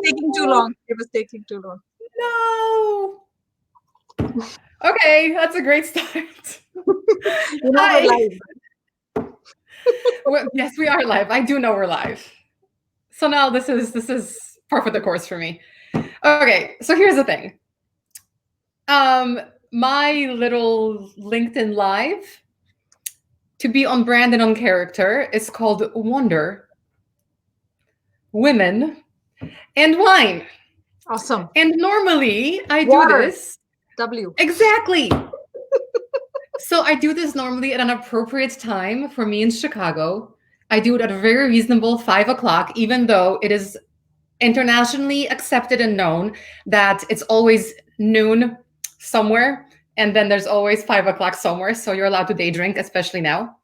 taking too long. It was taking too long. No. Okay, that's a great start. We're live. Yes, we are live. I do know we're live. So now this is par for the course for me. Okay, so here's the thing. My little LinkedIn live to be on brand and on character is called Wonder, Women, and Wine. Awesome. And normally I Water. do this. W. Exactly. So I do this normally at an appropriate time for me in Chicago. I do it at a very reasonable 5 o'clock, even though it is internationally accepted and known that it's always noon somewhere, and then there's always 5 o'clock somewhere. So you're allowed to day drink, especially now.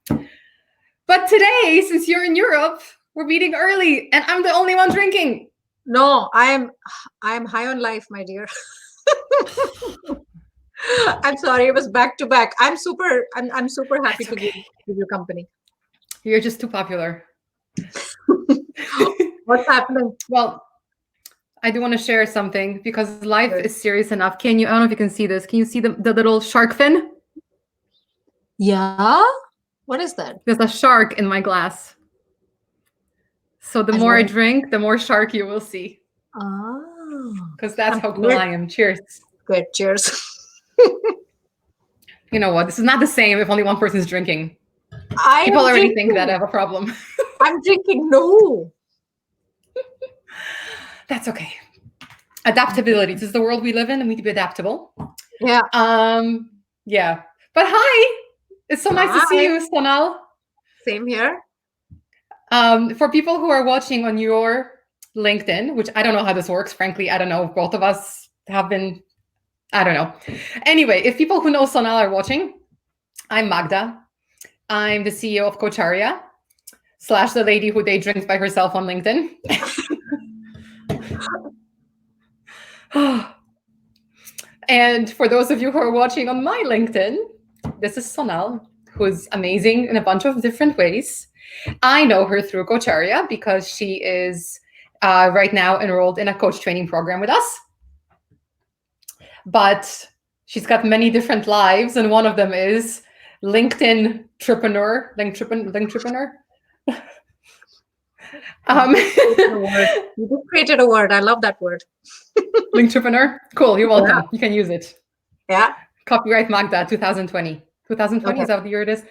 But today, since you're in Europe, we're meeting early, and I'm the only one drinking. No, I am high on life, my dear. I'm sorry, it was back to back. I'm super happy to give you company. You're just too popular. What's happening? Well, I do want to share something because life is serious enough. Can you, I don't know if you can see this. Can you see the little shark fin? Yeah. What is that? There's a shark in my glass. So the more I drink, the more shark you will see. Oh. Because that's how cool I am. Cheers. Good. Cheers. You know what? This is not the same if only one person is drinking. People already think that I have a problem. I'm drinking. No. That's okay. Adaptability. This is the world we live in, and we need to be adaptable. Yeah. Yeah. But hi. It's so nice to see you, Sonal. Same here. For people who are watching on your LinkedIn, which I don't know how this works, frankly, I don't know if both of us have been, I don't know. Anyway, if people who know Sonal are watching, I'm Magda. I'm the CEO of Cocharia / the lady who day drinks by herself on LinkedIn. And for those of you who are watching on my LinkedIn, this is Sonal, who's amazing in a bunch of different ways. I know her through Cocharia because she is right now enrolled in a coach training program with us. But she's got many different lives, and one of them is LinkedIn-trepreneur. You just created a word. I love that word. LinkedIntrepreneur? Cool, you're welcome. Yeah. You can use it. Yeah. Copyright Magda 2020. 2020, Okay. Is that the year it is?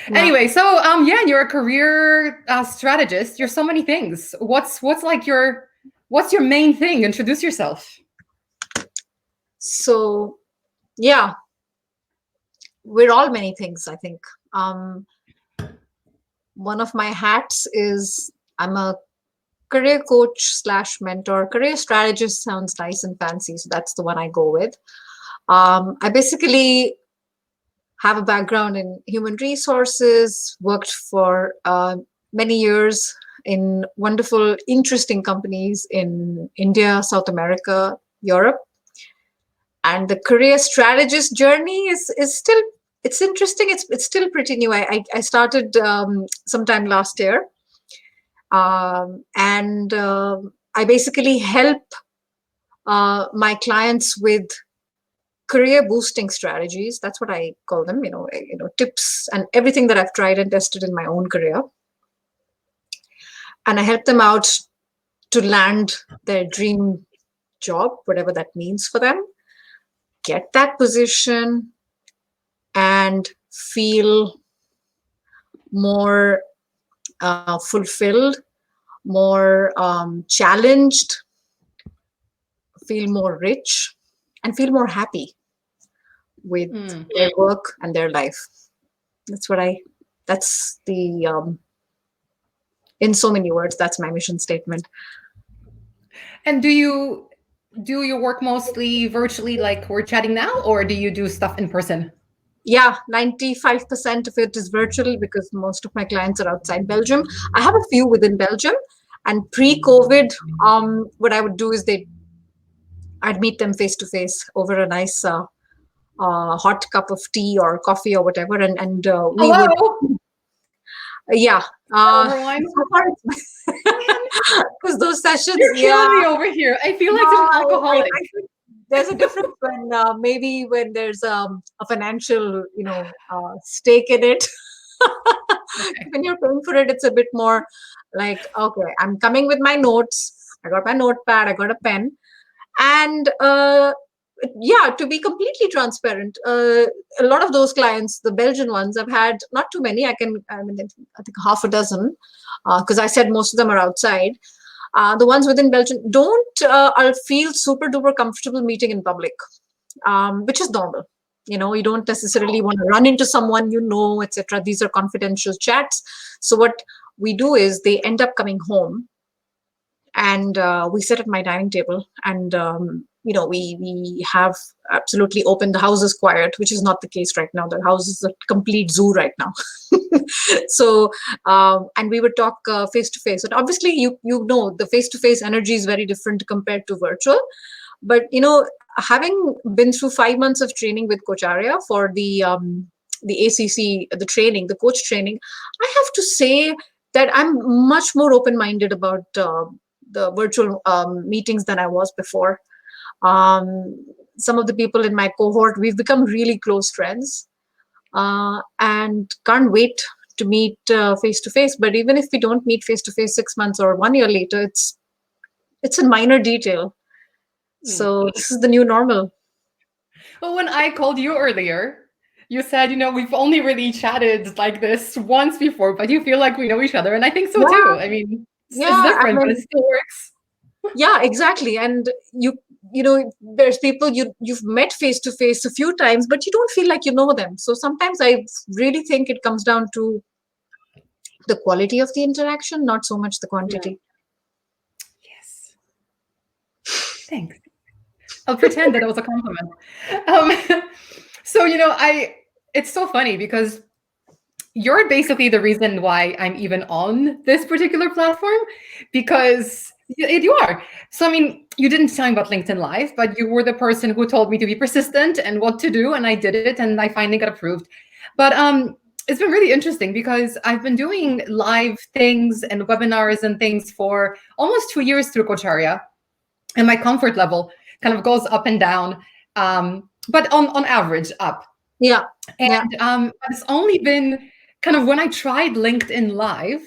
Yeah. Anyway, so you're a career strategist. You're so many things. What's your main thing? Introduce yourself. So, yeah, we're all many things, I think. One of my hats is I'm a career coach / mentor. Career strategist sounds nice and fancy, so that's the one I go with. I basically have a background in human resources, worked for many years in wonderful, interesting companies in India, South America, Europe. And the career strategist journey is still, it's interesting. It's still pretty new. I started sometime last year. And I basically help my clients with career boosting strategies. That's what I call them, tips and everything that I've tried and tested in my own career. And I help them out to land their dream job, whatever that means for them, get that position and feel more fulfilled, more challenged, feel more rich, and feel more happy with their work and their life. That's the, in so many words, that's my mission statement. And do you work mostly virtually like we're chatting now, or do you do stuff in person? Yeah, 95% of it is virtual because most of my clients are outside Belgium. I have a few within Belgium, and pre-COVID, what I would do is I'd meet them face to face over a nice hot cup of tea or coffee or whatever, and we would. Yeah. So far Because those sessions, You're yeah. killing me over here. I feel like such an alcoholic. I think there's a difference when maybe when there's a financial, stake in it. Okay. When you're paying for it, it's a bit more like, okay, I'm coming with my notes. I got my notepad. I got a pen, and yeah, to be completely transparent, a lot of those clients, the Belgian ones, I've had not too many. I mean, I think half a dozen, because I said most of them are outside. The ones within Belgium don't I'll feel super duper comfortable meeting in public, which is normal. You don't necessarily want to run into someone, etc. These are confidential chats. So what we do is they end up coming home, and we sit at my dining table, and we have absolutely open. The house is quiet, which is not the case right now. The house is a complete zoo right now. So and we would talk face to face, and obviously you know the face to face energy is very different compared to virtual. But having been through 5 months of training with Coach Arya for the ACC, the training, the coach training, I have to say that I'm much more open minded about the virtual meetings than I was before. Some of the people in my cohort, we've become really close friends, and can't wait to meet face to face. But even if we don't meet face to face 6 months or 1 year later, it's a minor detail. Hmm. So this is the new normal. Well, when I called you earlier, you said, we've only really chatted like this once before, but you feel like we know each other. And I think so too. Yeah, I mean, it's yeah. I different, but it mean, still works. yeah, exactly. And there's people you've met face to face a few times, but you don't feel like you know them. So sometimes I really think it comes down to the quality of the interaction, not so much the Yeah. quantity. Yes. Thanks. I'll pretend that it was a compliment. So, it's so funny because you're basically the reason why I'm even on this particular platform, because you are. So, I mean, you didn't tell me about LinkedIn Live, but you were the person who told me to be persistent and what to do, and I did it, and I finally got approved. But it's been really interesting because I've been doing live things and webinars and things for almost 2 years through Coacharia, and my comfort level kind of goes up and down, but on average up. Yeah, yeah, And it's only been kind of when I tried LinkedIn Live,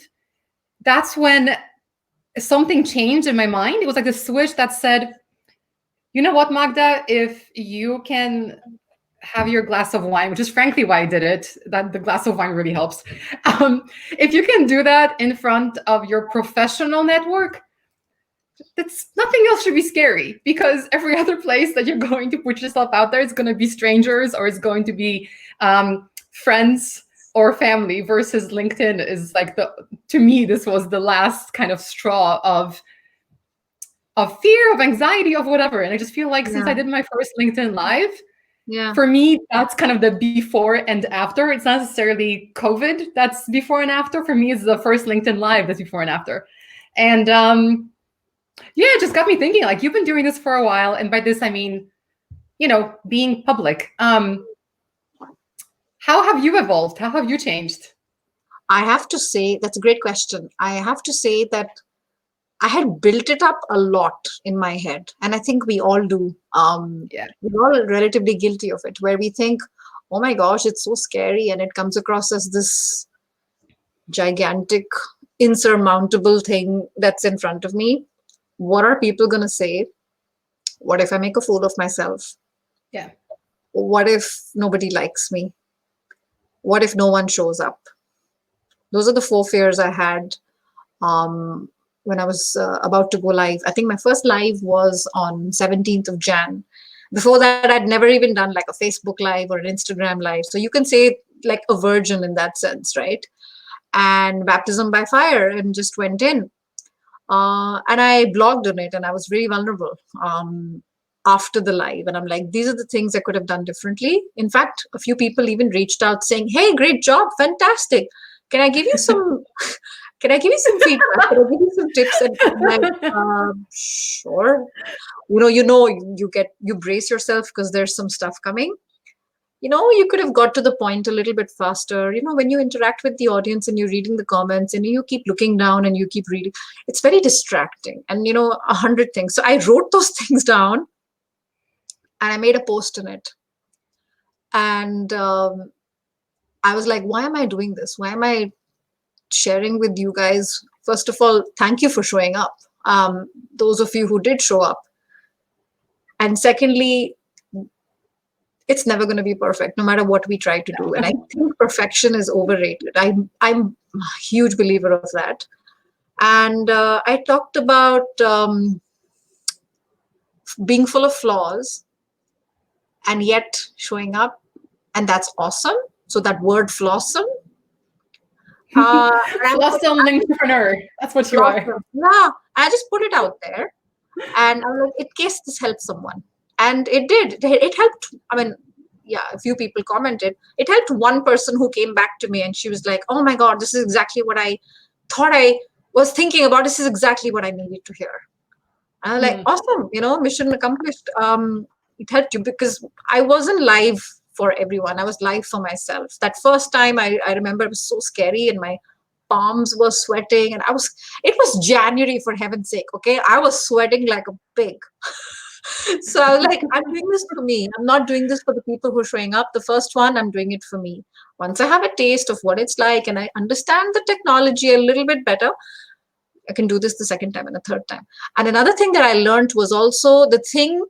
that's when something changed in my mind. It was like the switch that said, you know what, Magda, if you can have your glass of wine, which is frankly why I did it, that the glass of wine really helps. If you can do that in front of your professional network, that's nothing else should be scary, because every other place that you're going to put yourself out there is going to be strangers, or it's going to be friends or family, versus LinkedIn is like to me, this was the last kind of straw of fear, of anxiety, of whatever. And I just feel like since yeah, I did my first LinkedIn Live, yeah, for me, that's kind of the before and after. It's not necessarily COVID that's before and after. For me, it's the first LinkedIn Live that's before and after. And yeah, it just got me thinking, like, you've been doing this for a while. And by this, I mean, being public. How have you evolved? How have you changed? I have to say that's a great question. I have to say that I had built it up a lot in my head, and I think we all do. Yeah. We're all relatively guilty of it, where we think, "Oh my gosh, it's so scary," and it comes across as this gigantic, insurmountable thing that's in front of me. What are people going to say? What if I make a fool of myself? Yeah. What if nobody likes me? What if no one shows up? Those are the four fears I had um, when I was about to go live. I think my first live was on 17th of Jan. Before that, I'd never even done like a Facebook live or an Instagram live. So you can say like a virgin in that sense, right? And baptism by fire, and just went in. And I blogged on it, and I was very vulnerable after the live. And I'm like, these are the things I could have done differently. In fact, a few people even reached out saying, "Hey, great job, fantastic. Can I give you some? Can I give you some feedback? Can I give you some tips?" And I'm like, sure. You brace yourself because there's some stuff coming. you could have got to the point a little bit faster. When you interact with the audience and you're reading the comments and you keep looking down and you keep reading, it's very distracting. And, 100 things. So I wrote those things down and I made a post in it. And I was like, why am I doing this? Why am I sharing with you guys? First of all, thank you for showing up. Those of you who did show up. And secondly, it's never going to be perfect, no matter what we try to do. And I think perfection is overrated. I'm a huge believer of that. And I talked about being full of flaws and yet showing up. And that's awesome. So that word flawsome. Flawsome entrepreneur. That's what you are. Yeah, I just put it out there. And I'm like, in case this helps someone. And it did. It helped. I mean, yeah, a few people commented. It helped one person who came back to me and she was like, oh my God, this is exactly what I thought I was thinking about. This is exactly what I needed to hear. And I'm like, awesome, mission accomplished. It helped you because I wasn't live for everyone. I was live for myself. That first time I remember it was so scary and my palms were sweating and it was January, for heaven's sake. Okay. I was sweating like a pig. So I was like, I'm doing this for me. I'm not doing this for the people who are showing up. The first one, I'm doing it for me. Once I have a taste of what it's like and I understand the technology a little bit better, I can do this the second time and the third time. And another thing that I learned was also the thing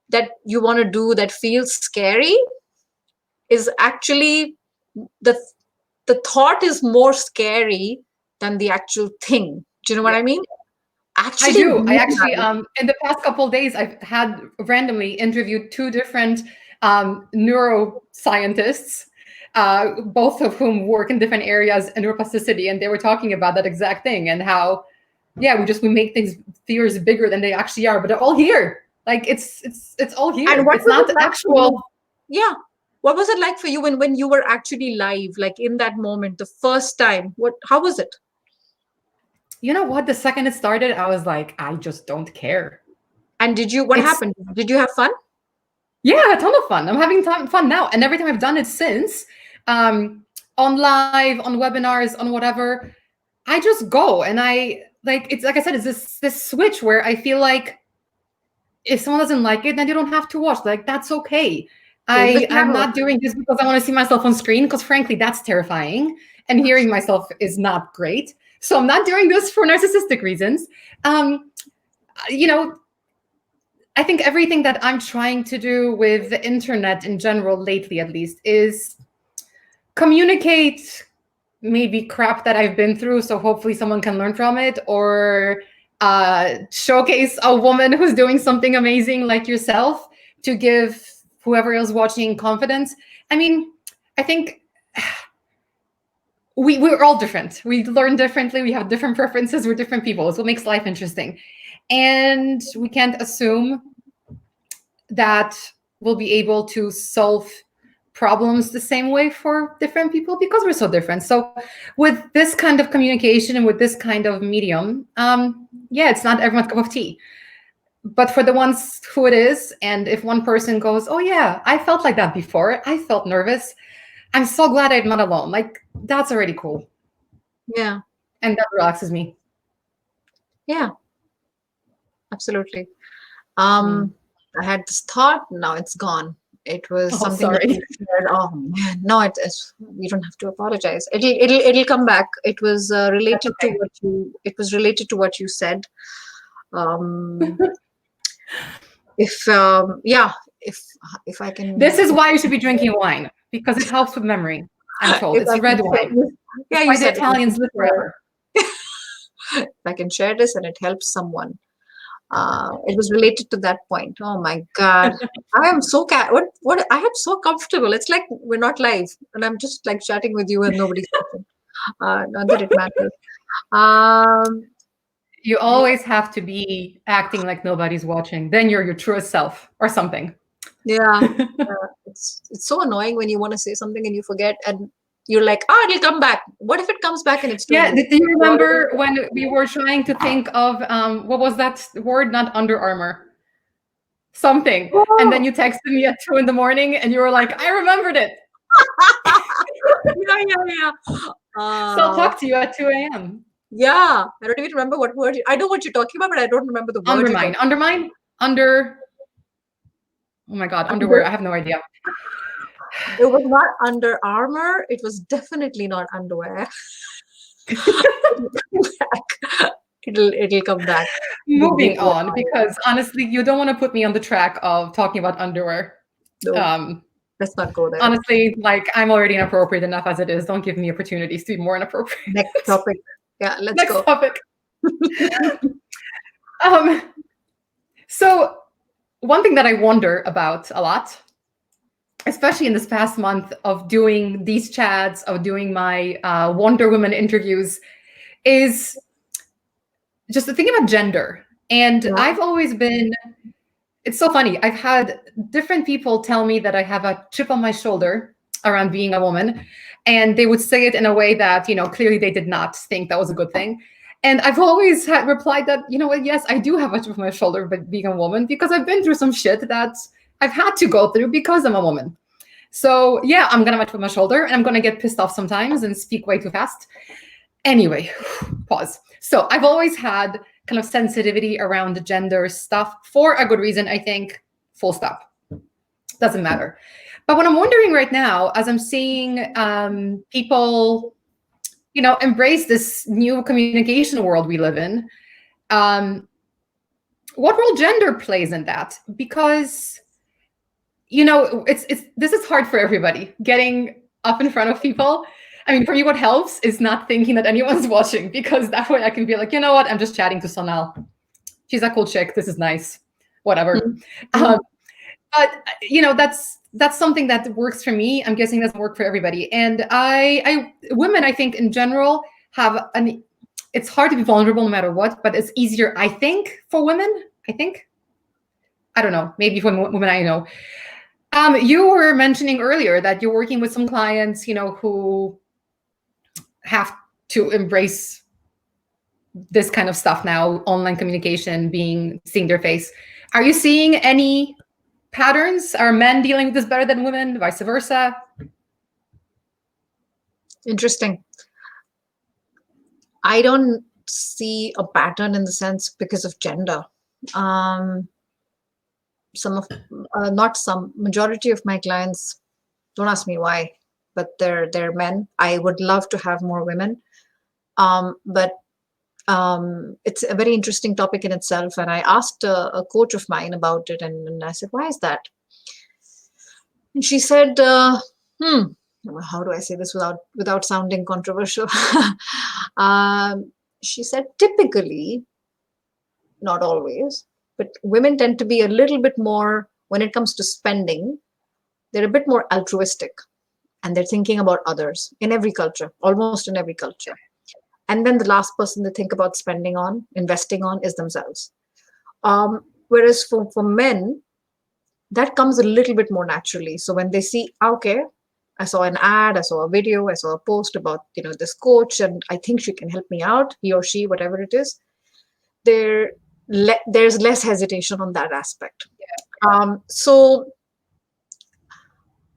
that you want to do that feels scary is actually the thought is more scary than the actual thing. Do you know what I mean? I do. I actually, in the past couple of days, I've had randomly interviewed 2 different neuroscientists, both of whom work in different areas in neuroplasticity, and they were talking about that exact thing and how, yeah, we make fears bigger than they actually are, but they're all here. Like it's all here. And it's not the actual. Yeah. What was it like for you when you were actually live, like in that moment, the first time? How was it? You know what? The second it started, I was like, I just don't care. And what happened? Did you have fun? Yeah, a ton of fun. I'm having fun now. And every time I've done it since, on live, on webinars, on whatever, I just go. And it's like I said, it's this switch where I feel like if someone doesn't like it, then they don't have to watch. Like, that's okay. I'm not doing this because I want to see myself on screen, because frankly, that's terrifying. And hearing myself is not great. So I'm not doing this for narcissistic reasons. I think everything that I'm trying to do with the internet in general, lately at least, is communicate maybe crap that I've been through, so hopefully someone can learn from it, or showcase a woman who's doing something amazing like yourself to give whoever is watching confidence. I mean, I think we're all different. We learn differently. We have different preferences. We're different people. It's what makes life interesting. And we can't assume that we'll be able to solve problems the same way for different people because we're so different. So with this kind of communication and with this kind of medium, it's not everyone's cup of tea. But for the ones who it is, and if one person goes, oh yeah, I felt like that before, I felt nervous, I'm so glad I'm not alone. Like, that's already cool. Yeah. And that relaxes me. Yeah, absolutely. I had this thought, now it's gone. It was something that you shared. Oh man, no, you don't have to apologize. It'll come back. It was related to what you said. If I can. This is why you should be drinking wine, because it helps with memory. I'm told it's red wine. Yeah, you said the Italians live forever. If I can share this and it helps someone. It was related to that point. Oh my God. I am so what I am so comfortable. It's like we're not live and I'm just like chatting with you and nobody's talking. Not that it matters. You always have to be acting like nobody's watching. Then you're your truest self or something. Yeah. It's so annoying when you want to say something and you forget and you're like, it'll come back. What if it comes back and it's too late? Do you remember when we were trying to think of what was that word? Not Under Armour. something. And then you texted me at 2 in the morning and you were like, I remembered it. Yeah. So I'll talk to you at 2 a.m. Yeah. I don't even remember what word. I know what you're talking about, but I don't remember the word you're talking Undermine? Under. Oh my God, underwear. I have no idea. It was not Under Armour. It was definitely not underwear. It'll come back. Moving on, because honestly, you don't want to put me on the track of talking about underwear. No, let's not go there. Honestly, like I'm already inappropriate enough as it is. Don't give me opportunities to be more inappropriate. Next topic. Yeah, let's Next go. topic. So one thing that I wonder about a lot, especially in this past month of doing these chats, of doing my Wonder Woman interviews, is just the thing about gender. And I've always been, it's so funny. I've had different people tell me that I have a chip on my shoulder around being a woman. And they would say it in a way that, clearly they did not think that was a good thing. And I've always had replied that, yes, I do have a chip on my shoulder but being a woman, because I've been through some shit that I've had to go through because I'm a woman. So yeah, I'm gonna have a chip on my shoulder and I'm gonna get pissed off sometimes and speak way too fast. Anyway, pause. So I've always had kind of sensitivity around the gender stuff for a good reason, I think. Full stop. Doesn't matter. But what I'm wondering right now, as I'm seeing people, embrace this new communication world we live in, what role gender plays in that? Because, this is hard for everybody, getting up in front of people. I mean, for me, what helps is not thinking that anyone's watching, because that way I can be like, you know what? I'm just chatting to Sonal. She's a cool chick. This is nice. Whatever. Mm-hmm. But that's something that works for me. I'm guessing it doesn't work for everybody. And women, I think in general, have it's hard to be vulnerable no matter what, but it's easier, I think, for women. I don't know. Maybe for women I know. You were mentioning earlier that you're working with some clients, who have to embrace this kind of stuff now, online communication, seeing their face. Are you seeing any patterns? Are men dealing with this better than women, vice versa? Interesting. I don't see a pattern in the sense because of gender. Majority of my clients, don't ask me why, but they're men. I would love to have more women. But it's a very interesting topic in itself. And I asked a coach of mine about it, and I said, why is that? And she said, how do I say this without sounding controversial? She said, typically, not always, but women tend to be a little bit more, when it comes to spending, they're a bit more altruistic, and they're thinking about others in every culture, almost in every culture. And then the last person they think about investing on is themselves. Whereas for men, that comes a little bit more naturally. So when they see, okay, I saw an ad, I saw a video, I saw a post about, this coach, and I think she can help me out, he or she, whatever it is, there's less hesitation on that aspect. So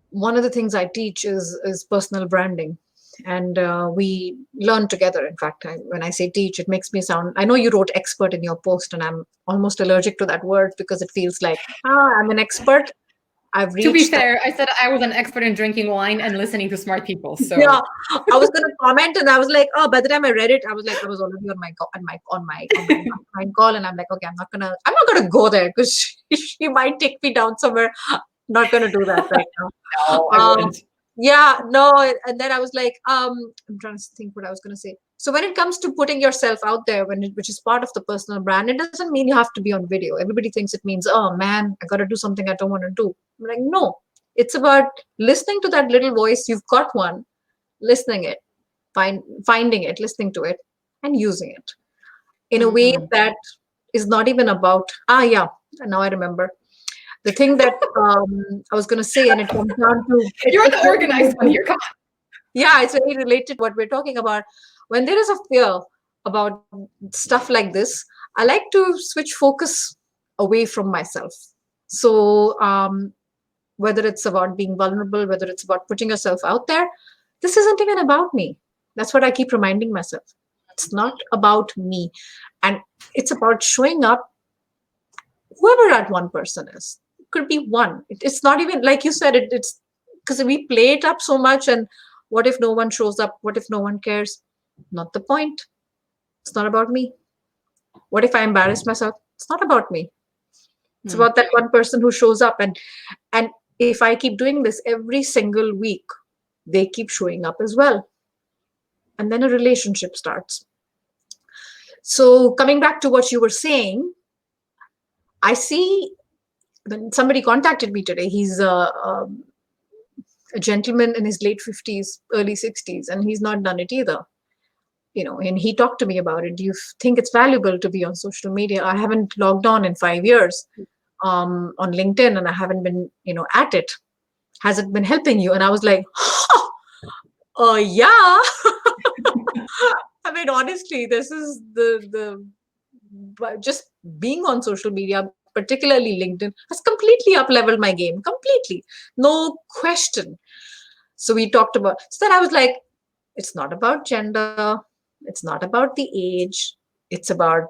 one of the things I teach is personal branding. And we learn together. In fact, when I say teach, it makes me sound, I know you wrote expert in your post, and I'm almost allergic to that word because it feels like, I'm an expert. To be fair, I said I was an expert in drinking wine and listening to smart people. So yeah, I was going to comment, and I was like, by the time I read it, I was like, I was already on my call, and I'm like, okay, I'm not gonna go there because she might take me down somewhere. Not gonna do that right now. No, I wouldn't. Yeah, no, and then I was like, I'm trying to think what I was going to say. So when it comes to putting yourself out there, which is part of the personal brand, it doesn't mean you have to be on video. Everybody thinks it means, oh man, I got to do something I don't want to do. I'm like, no, it's about listening to that little voice. You've got one, listening it, finding it, listening to it, and using it in a way that is not even about, now I remember. The thing that I was going to say, and it comes down to... You're the organized one here, come on. Yeah, it's very related to what we're talking about. When there is a fear about stuff like this, I like to switch focus away from myself. So whether it's about being vulnerable, whether it's about putting yourself out there, this isn't even about me. That's what I keep reminding myself. It's not about me. And it's about showing up, whoever that one person is. It could be one. It's not even, like you said, it's because we play it up so much. And what if no one shows up? What if no one cares? Not the point. It's not about me. What if I embarrass myself? It's not about me. It's Hmm. about that one person who shows up. And if I keep doing this every single week, they keep showing up as well. And then a relationship starts. So coming back to what you were saying, I see when somebody contacted me today, he's a gentleman in his late 50s, early 60s, and he's not done it either. And he talked to me about it. Do you think it's valuable to be on social media? I haven't logged on in 5 years on LinkedIn, and I haven't been, at it. Has it been helping you? And I was like, yeah. I mean, honestly, this is just being on social media, particularly LinkedIn, has completely up leveled my game. Completely. No question. So we talked about, so then I was like, it's not about gender. It's not about the age. It's about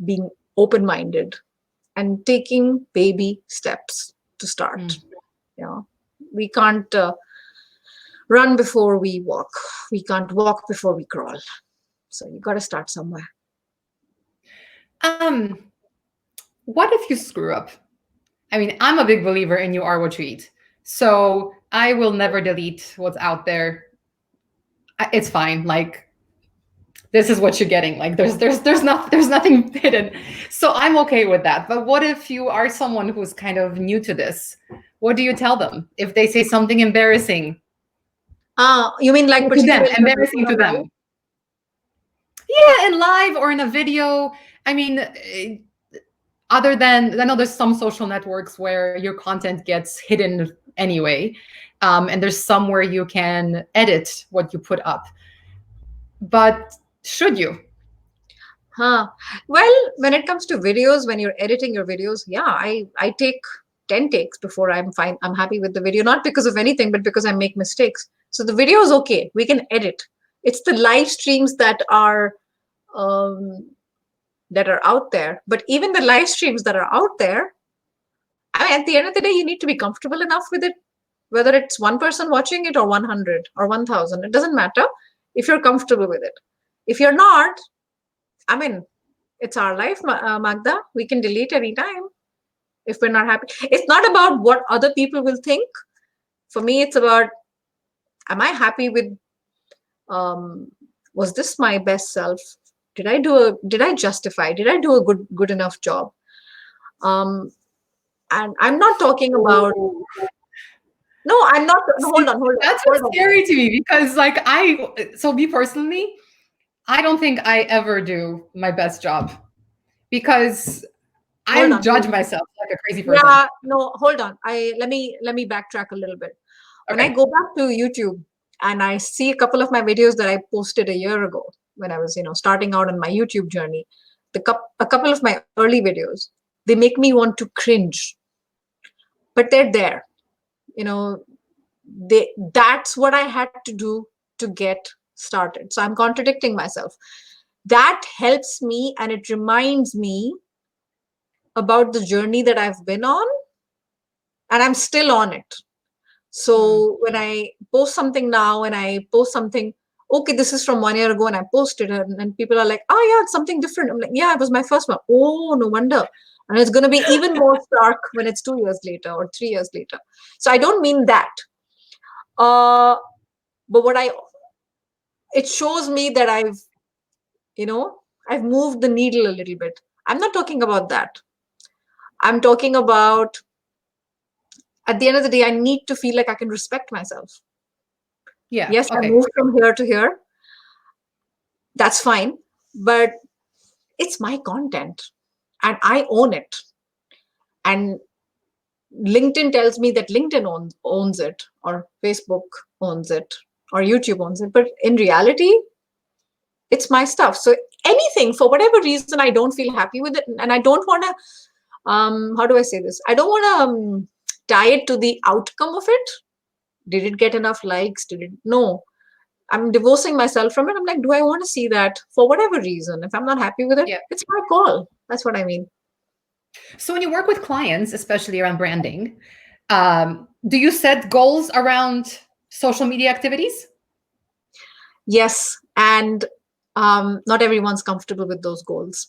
being open minded and taking baby steps to Hmm. start. We can't run before we walk. We can't walk before we crawl. So you got to start somewhere. Um, what if you screw up? I mean, I'm a big believer in you are what you eat. So I will never delete what's out there. It's fine. Like, this is what you're getting. Like, there's nothing hidden. So I'm okay with that. But what if you are someone who's kind of new to this? What do you tell them if they say something embarrassing You mean like to them? particularly Embarrassing to them. Yeah, in live or in a video. I mean, other than, I know there's some social networks where your content gets hidden anyway, and there's some where you can edit what you put up. But should you? Huh. Well, when it comes to videos, when you're editing your videos, yeah, I take 10 takes before I'm fine. I'm happy with the video, not because of anything, but because I make mistakes. So the video is okay. We can edit. It's the live streams um, that are out there. But even the live streams that are out there, I mean, at the end of the day, you need to be comfortable enough with it, whether it's one person watching it or 100 or 1,000. It doesn't matter if you're comfortable with it. If you're not, I mean, it's our life, Magda. We can delete anytime if we're not happy. It's not about what other people will think. For me, it's about, am I happy with, um, was this my best self? Did I justify? Did I do a good enough job? Um, and I'm not talking about, Oh, no, I'm not, no, see, that's hold what's on. scary to me because, like, so me personally, I don't think I ever do my best job because Hold I on. judge myself like a crazy person. Yeah, no, hold on. Let me backtrack a little bit. When I Okay. go back to YouTube and I see a couple of my videos that I posted a year ago when I was, starting out on my YouTube journey, a couple of my early videos, they make me want to cringe, but they're there. You know, that's what I had to do to get started. So I'm contradicting myself. That helps me and it reminds me about the journey that I've been on, and I'm still on it. Hmm. So when I post something now and I post something, okay, this is from 1 year ago and I posted it, and people are like, oh yeah, it's something different. I'm like, yeah, it was my first one. Oh, no wonder. And it's going to be even more stark when it's 2 years later or 3 years later. So I don't mean that. Uh, but it shows me that you know, I've moved the needle a little bit. I'm not talking about that. I'm talking about, at the end of the day, I need to feel like I can respect myself. Yeah. Yes, I Okay. moved from here to here. That's fine. But it's my content and I own it. And LinkedIn tells me that LinkedIn owns it, or Facebook owns it, or YouTube owns it. But in reality, it's my stuff. So anything, for whatever reason, I don't feel happy with it. And I don't want to, How do I say this? I don't want to tie it to the outcome of it. Did it get enough likes? Did it? No. I'm divorcing myself from it. I'm like, do I want to see that for whatever reason? If I'm not happy with it, Yeah. it's my call. That's what I mean. So when you work with clients, especially around branding, do you set goals around social media activities? Yes. And not everyone's comfortable with those goals.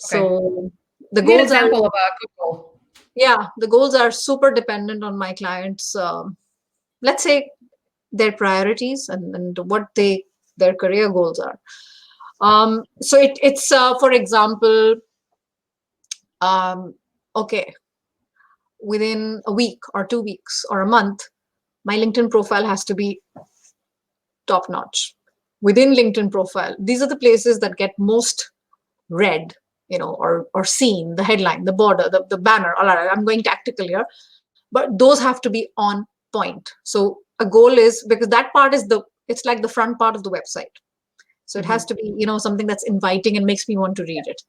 Okay. So the Give me an goals are, example of a good goal. yeah, the goals are super dependent on my clients. Let's say their priorities and what their career goals are. So it's for example, um, okay, within a week or 2 weeks or a month, my LinkedIn profile has to be top notch. Within LinkedIn profile, these are the places that get most read, or seen, the headline, the border, the banner. All right, I'm going tactical here, but those have to be on point. So a goal is, because that part is it's like the front part of the website. So it has Mhm. to be, something that's inviting and makes me want to read it.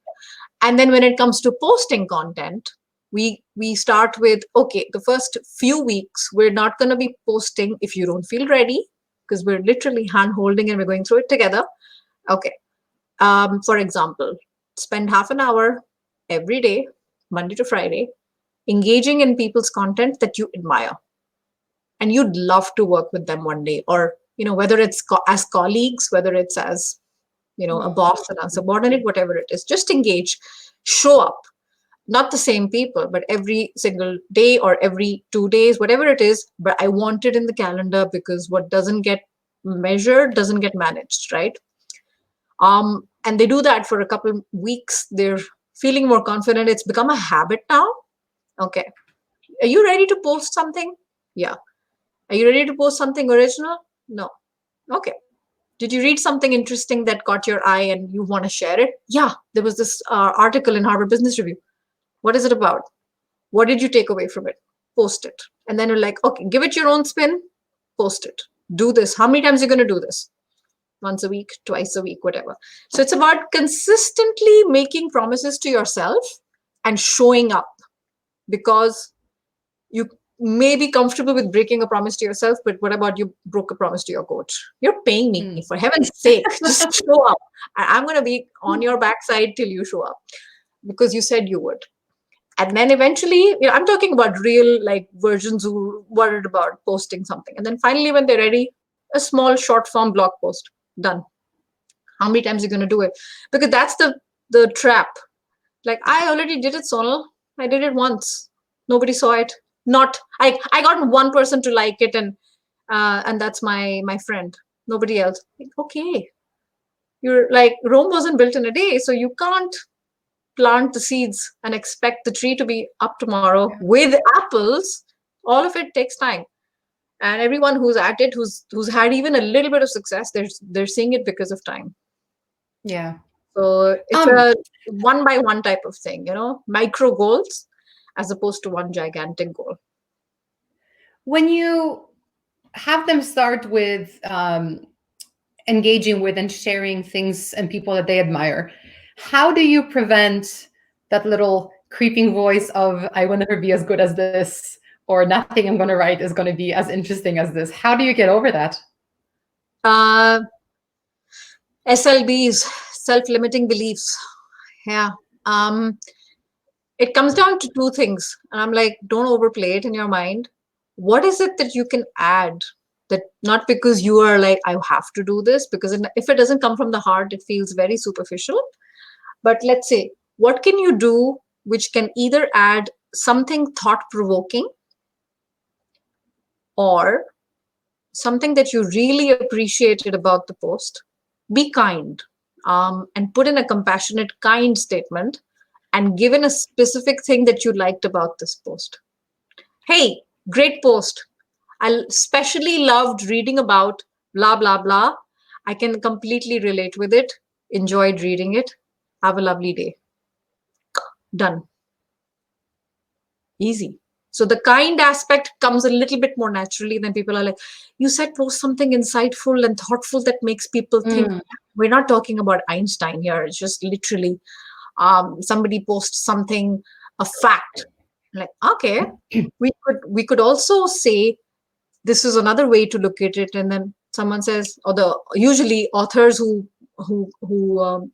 And then when it comes to posting content, we start with, okay, the first few weeks we're not going to be posting if you don't feel ready, because we're literally hand holding and we're going through it together. Okay. For example, spend half an hour every day, Monday to Friday, engaging in people's content that you admire and you'd love to work with them one day, or whether it's as colleagues, whether it's as a boss and a subordinate, whatever it is, just engage, show up. Not the same people, but every single day or every 2 days, whatever it is. But I want it in the calendar, because what doesn't get measured doesn't get managed, right? And they do that for a couple weeks. They're feeling more confident. It's become a habit now. Okay, are you ready to post something? Yeah. Are you ready to post something original? No. Okay. Did you read something interesting that caught your eye and you want to share it? Yeah, there was this article in Harvard Business Review. What is it about? What did you take away from it? Post it. And then you're like, okay, give it your own spin, post it. Do this. How many times are you going to do this? Once a week, twice a week, whatever. So it's about consistently making promises to yourself and showing up, because you may be comfortable with breaking a promise to yourself, but what about you broke a promise to your coach? You're paying me, Mm. for heaven's sake, just show up. I'm going to be on your backside till you show up, because you said you would. And then eventually, I'm talking about real like versions who worried about posting something. And then finally, when they're ready, a small short form blog post, done. How many times are you going to do it? Because that's the trap. Like, I already did it, Sonal. I did it once. Nobody saw it. Not I got one person to like it, and that's my friend. Nobody else. Like, okay, you're like, Rome wasn't built in a day, so you can't plant the seeds and expect the tree to be up tomorrow Yeah. with apples. All of it takes time. And everyone who's at it, who's had even a little bit of success, they're seeing it because of time. Yeah. So it's Um, a one by one type of thing, micro goals as opposed to one gigantic goal. when you have them start with engaging with and sharing things and people that they admire, how do you prevent that little creeping voice of, I will never be as good as this, or nothing I'm going to write is going to be as interesting as this? How do you get over that? Uh, SLBs, self-limiting beliefs. Yeah. Um, it comes down to two things. And I'm like, don't overplay it in your mind. What is it that you can add, that not because you are like, I have to do this, because if it doesn't come from the heart, it feels very superficial. But let's say, what can you do which can either add something thought provoking, or something that you really appreciated about the post? Be kind, and put in a compassionate, kind statement, and given a specific thing that you liked about this post. Hey, great post. I especially loved reading about blah, blah, blah. I can completely relate with it. Enjoyed reading it. Have a lovely day. Done. Easy. So the kind aspect comes a little bit more naturally than people are like, you said post something insightful and thoughtful that makes people think. Mm. We're not talking about Einstein here. It's just literally somebody posts something a fact. Like, okay, we could also say this is another way to look at it. And then someone says, or the usually authors who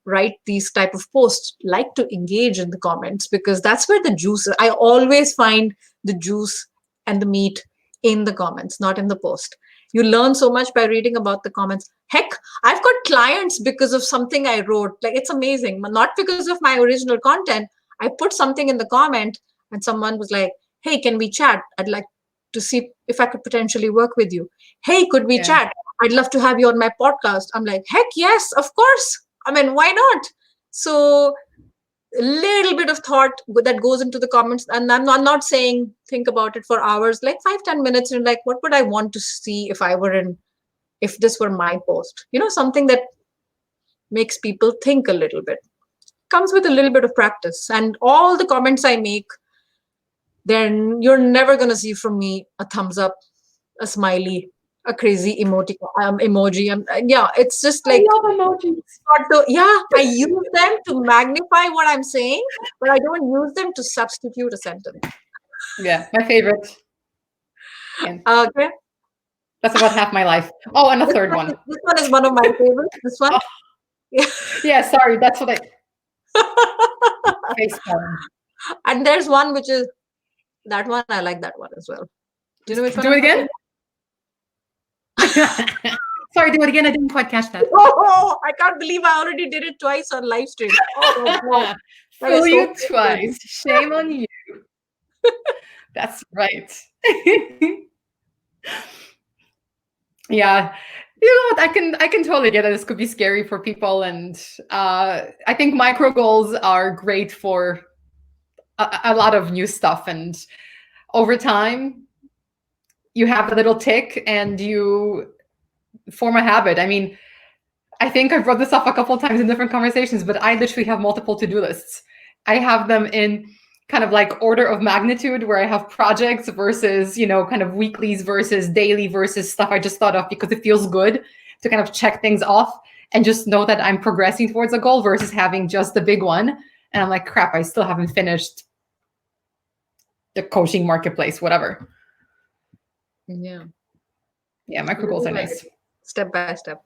write these type of posts like to engage in the comments, because that's where the juice is. I always find the juice and the meat in the comments, not in the post. You learn so much by reading about the comments. Heck, I've got clients because of something I wrote. Like, it's amazing, not because of my original content. I put something in the comment and someone was like, hey, can we chat? I'd like to see if I could potentially work with you. Hey, could we chat? I'd love to have you on my podcast. I'm like, heck yes, of course. I mean, why not? So a little bit of thought that goes into the comments. And I'm not saying think about it for hours, like 5-10 minutes. And like, what would I want to see if this were my post? Something that makes people think a little bit. Comes with a little bit of practice. And all the comments I make, then you're never going to see from me a thumbs up, a smiley, a crazy emoji. It's just like, I love emojis. I use them to magnify what I'm saying, but I don't use them to substitute a sentence. Yeah, my favorite. Okay. That's about half my life. Oh, and a third one. This one is one of my favorites. This one. Oh. Yeah, sorry. That's what I... Facepalm. And there's one which is that one. I like that one as well. Do you know which one? Do it again? Sorry, do it again. I didn't quite catch that. Oh, I can't believe I already did it twice on live stream. Oh, fool you twice. Shame on you. That's right. Yeah. You know what? I can totally get it. This could be scary for people, and I think micro goals are great for a lot of new stuff. And over time, you have a little tick, and you form a habit. I mean, I think I've brought this up a couple of times in different conversations, but I literally have multiple to-do lists. I have them in kind of like order of magnitude, where I have projects versus, kind of weeklies versus daily versus stuff I just thought of because it feels good to kind of check things off and just know that I'm progressing towards a goal versus having just the big one. And I'm like, crap, I still haven't finished the coaching marketplace, whatever. Yeah. Yeah, micro goals are nice. Step by step.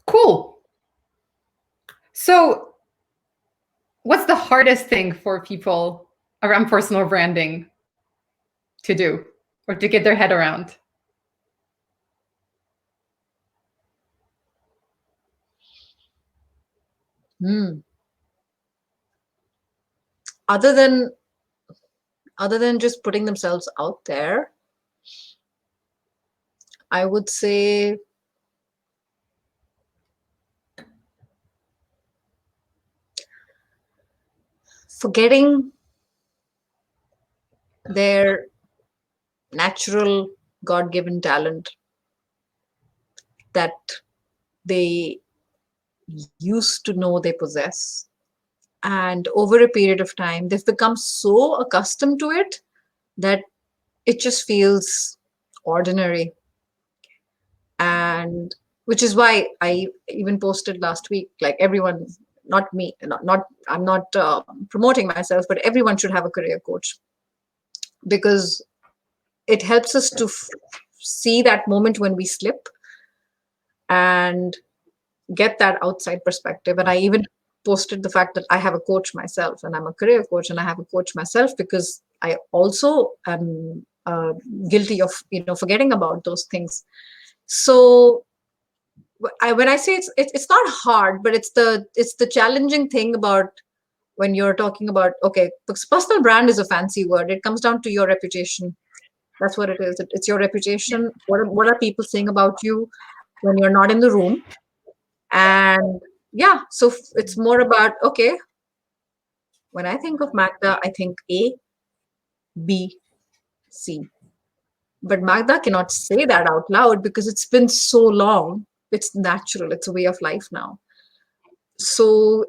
Cool. So what's the hardest thing for people around personal branding to do or to get their head around? Other than just putting themselves out there, I would say forgetting their natural God-given talent that they used to know they possess. And over a period of time, they've become so accustomed to it that it just feels ordinary. And which is why I even posted last week, like everyone, not me, I'm not promoting myself, but everyone should have a career coach, because it helps us to see that moment when we slip and get that outside perspective. And I even posted the fact that I have a coach myself, and I'm a career coach, and I have a coach myself because I also am guilty of forgetting about those things. So when I say it's not hard, but it's the challenging thing about when you're talking about, okay, because personal brand is a fancy word. It comes down to your reputation. That's what it is. It's your reputation. What are people saying about you when you're not in the room? And yeah, so it's more about, okay, when I think of Magda, I think A, B, C. But Magda cannot say that out loud because it's been so long. It's natural. It's a way of life now. So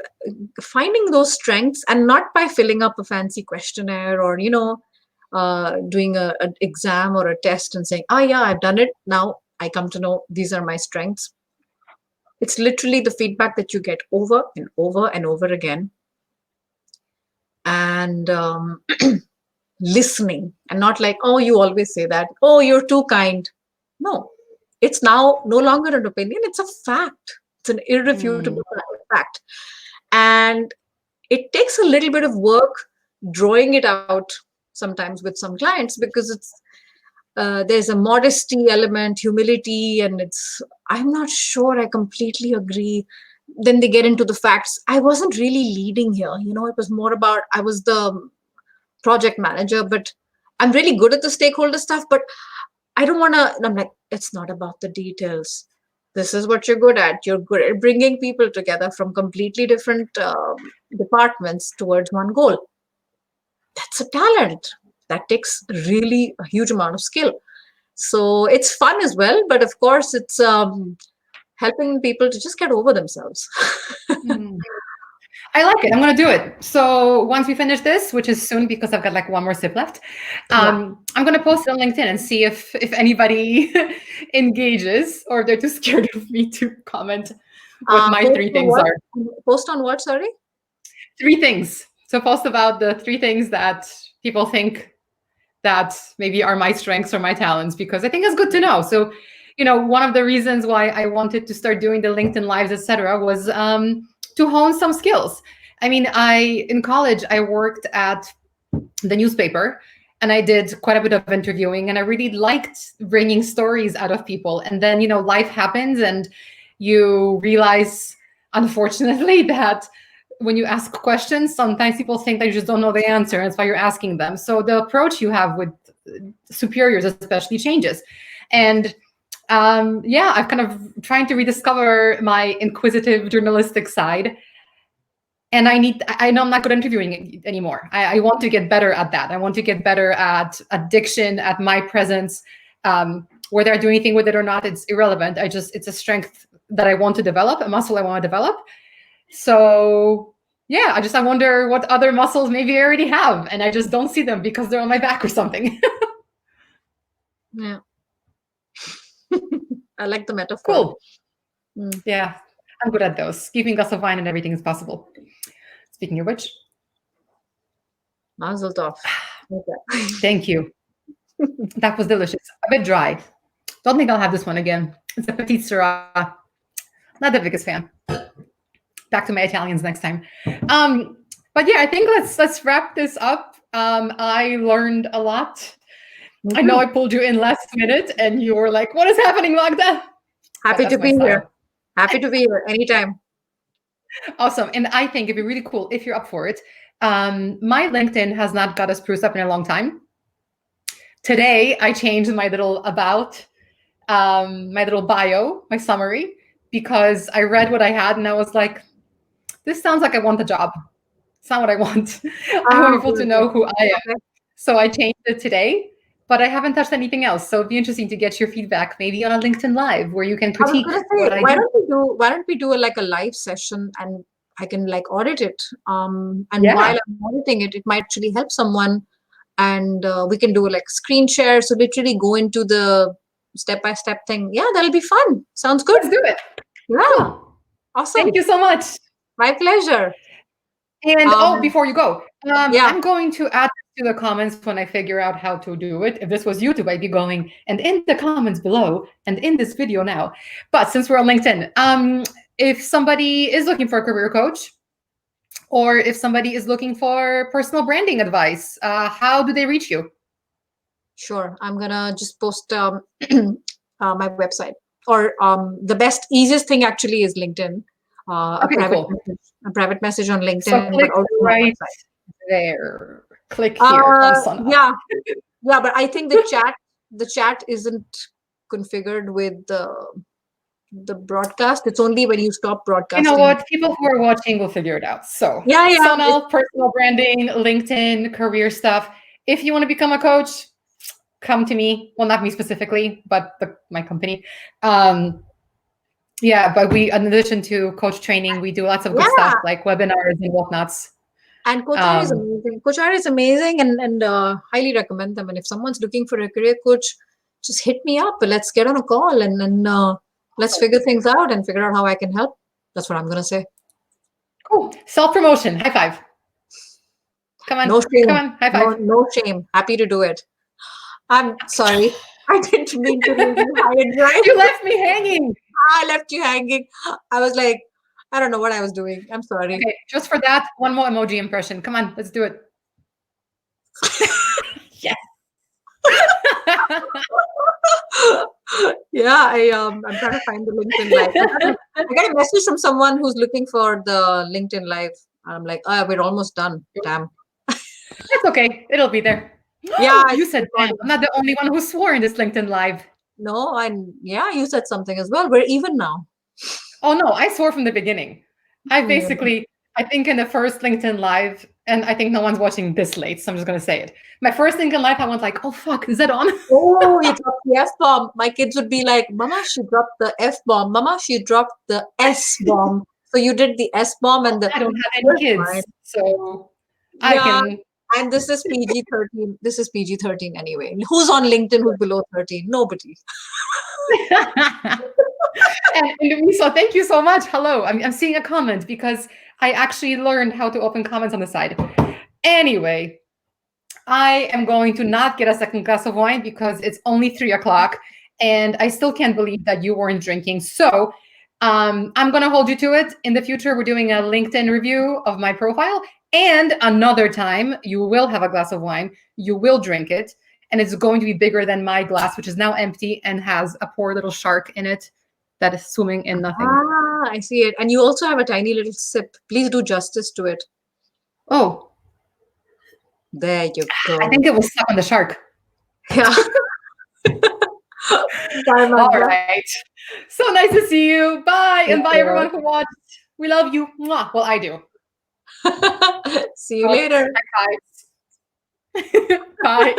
finding those strengths, and not by filling up a fancy questionnaire or, doing an exam or a test and saying, oh yeah, I've done it. Now I come to know these are my strengths. It's literally the feedback that you get over and over and over again and listening, and not like, oh, you always say that, oh, you're too kind. No, it's now no longer an opinion, it's a fact. It's an irrefutable fact. And it takes a little bit of work drawing it out sometimes with some clients, because there's a modesty element, humility, and I'm not sure I completely agree. Then they get into the facts. I wasn't really leading here. It was more about, I was the project manager, but I'm really good at the stakeholder stuff, but I don't want to, I'm like, it's not about the details. This is what you're good at. You're good at bringing people together from completely different departments towards one goal. That's a talent. That takes really a huge amount of skill. So it's fun as well, but of course it's helping people to just get over themselves. I like it. I'm going to do it. So once we finish this, which is soon because I've got like one more sip left, I'm going to post it on LinkedIn and see if anybody engages, or they're too scared of me to comment what my 3 things are. Post on what, sorry? 3 things. So post about the 3 things that people think that maybe are my strengths or my talents, because I think it's good to know. So, one of the reasons why I wanted to start doing the LinkedIn Lives, etc., was to hone some skills. I mean, in college, I worked at the newspaper, and I did quite a bit of interviewing, and I really liked bringing stories out of people. And then, life happens, and you realize, unfortunately, that when you ask questions, sometimes people think that you just don't know the answer. And that's why you're asking them. So the approach you have with superiors especially changes. And I've kind of trying to rediscover my inquisitive journalistic side. And I know I'm not good at interviewing anymore. I want to get better at that. I want to get better at diction, at my presence. Whether I do anything with it or not, it's irrelevant. It's a strength that I want to develop, a muscle I want to develop. So I wonder what other muscles maybe I already have, and I just don't see them because they're on my back or something. Yeah. I like the metaphor. Cool. Yeah, I'm good at those. Keeping a glass of wine and everything is possible. Speaking of which. Mazel tov. Okay. Thank you. That was delicious. A bit dry. Don't think I'll have this one again. It's a Petite Syrah. Not the biggest fan. Back to my Italians next time. But I think let's wrap this up. I learned a lot. I know I pulled you in last minute and you were like, what is happening, Magda? Happy to be here. Happy to be here anytime. Awesome. And I think it'd be really cool if you're up for it. My LinkedIn has not got a spruce up in a long time. Today, I changed my little my little bio, my summary, because I read what I had and I was like, this sounds like I want the job. It's not what I want. I want people to know who I am. Okay. So I changed it today, but I haven't touched anything else. So it'd be interesting to get your feedback, maybe on a LinkedIn Live where you can critique. Why don't we do a live session and I can audit it. And while I'm auditing it, it might actually help someone. And we can do a screen share. So literally go into the step-by-step thing. Yeah, that'll be fun. Sounds good. Let's do it. Yeah. Cool. Awesome. Thank you so much. My pleasure. And before you go, I'm going to add to the comments when I figure out how to do it. If this was YouTube, I'd be going, and in the comments below, and in this video now. But since we're on LinkedIn, if somebody is looking for a career coach, or if somebody is looking for personal branding advice, how do they reach you? Sure. I'm going to just post my website. Or the easiest thing actually is LinkedIn. A private message on LinkedIn. So click right there. Click here. Yeah, but I think the chat isn't configured with the broadcast. It's only when you stop broadcasting. You know what? People who are watching will figure it out. So Sonal, personal branding, LinkedIn, career stuff. If you want to become a coach, come to me. Well, not me specifically, but my company. But we, in addition to coach training, we do lots of good stuff like webinars and whatnots. And Coach R is amazing. Coach R is amazing and highly recommend them. And if someone's looking for a career coach, just hit me up. Let's get on a call and let's figure things out and figure out how I can help. That's what I'm going to say. Cool. Self-promotion. High five. Come Come on. No Come shame. on. High No, five. no shame. Happy to do it. I'm sorry. I didn't mean to leave you high and dry. You left me hanging. I left you hanging. I was like, I don't know what I was doing. I'm sorry. Okay, just for that, one more emoji impression. Come on, let's do it. Yes. Yeah, I'm trying to find the LinkedIn Live. I got a message from someone who's looking for the LinkedIn Live. I'm like, oh, we're almost done. Damn. That's okay. It'll be there. Yeah, I You said, damn, recording. I'm not the only one who swore in this LinkedIn Live. No, yeah, you said something as well. We're even now. Oh, no, I swore from the beginning. Yeah. I think in the first LinkedIn Live, and I think no one's watching this late, so I'm just going to say it. My first LinkedIn Live, I went like, oh, fuck, is that on? Oh, you dropped the F bomb. My kids would be like, Mama, she dropped the F bomb. Mama, she dropped the S bomb. So you did the S bomb and the. I don't have any You're kids, fine. so I Yeah, can. and this is PG-13. This is PG-13 anyway. Who's on LinkedIn who's below 13? Nobody. And so thank you so much. Hello. I'm seeing a comment because I actually learned how to open comments on the side. Anyway, I am going to not get a second glass of wine because it's only 3 o'clock and I still can't believe that you weren't drinking. So I'm going to hold you to it. In the future, we're doing a LinkedIn review of my profile. And another time, you will have a glass of wine. You will drink it. And it's going to be bigger than my glass, which is now empty and has a poor little shark in it that is swimming in nothing. Ah, I see it. And you also have a tiny little sip. Please do justice to it. Oh, There you I go. think it was stuck on the shark. Yeah. Bye, All Magda. right. So nice to see you. Bye. And bye, Yeah. everyone who watched. We love you. Mwah. Well, I do. See you later. Bye. Bye.